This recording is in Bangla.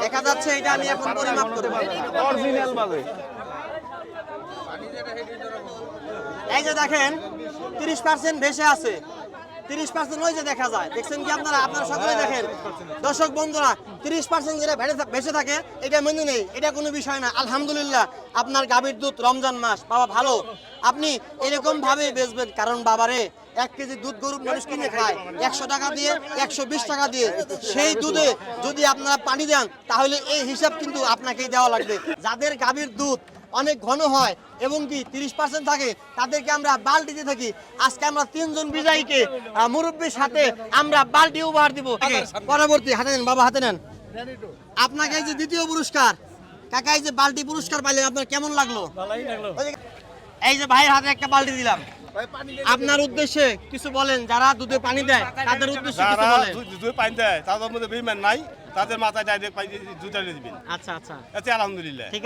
দেখা যাচ্ছে এটা আমি এখন পরিমাপ করব। অরিজিনাল বাজে। এই যে দেখেন 30% ভেসে আছে, 30% ওই যে দেখা যায়, দেখছেন কি আপনারা? আপনারা সকলে দেখেন দর্শক বন্ধুরা, 30% যেটা ভেসে থাকে এটা মেনে নেই, এটা কোনো বিষয় না। আলহামদুলিল্লাহ আপনার গাভীর দুধ রমজান মাস বাবা ভালো, আপনি এরকম ভাবে বেচবেন। কারণ বাবারে 1 কেজি দুধ গরু মানুষ কিনে খায় 100 টাকা দিয়ে, 120 টাকা দিয়ে। সেই দুধে যদি আপনারা পানি দেন তাহলে এই হিসাব কিন্তু আপনাকেই দেওয়া লাগবে। যাদের গাভীর দুধ অনেক ঘন হয় এবং কি 30% থাকে তাদেরকে আমরা বালতিতে থাকি। আজকে আমরা 3 জন বিজয়ীকে মুরব্বীর সাথে আমরা বালতি উপহার দিব। পরবর্তী হাতে নেন বাবা, হাতে নেন। আপনাকে এই যে দ্বিতীয় পুরস্কার কাকা, এই যে বালতি পুরস্কার পাইলেন, আপনার কেমন লাগলো? ভালোই লাগলো। এই যে ভাইয়ের হাতে একটা বালতি দিলাম, আপনার উদ্দেশ্যে কিছু বলেন। যারা দুধে পানি দেয় তাদের উদ্দেশ্যে কিছু যারা বলেন। দুধে পানি দেয় তাদের মধ্যে বেইমান নাই, তাদের মাথায় ডাইরেক্ট পানি দুধ দিবেন। আচ্ছা আচ্ছা, এতে আলহামদুলিল্লাহ। ঠিক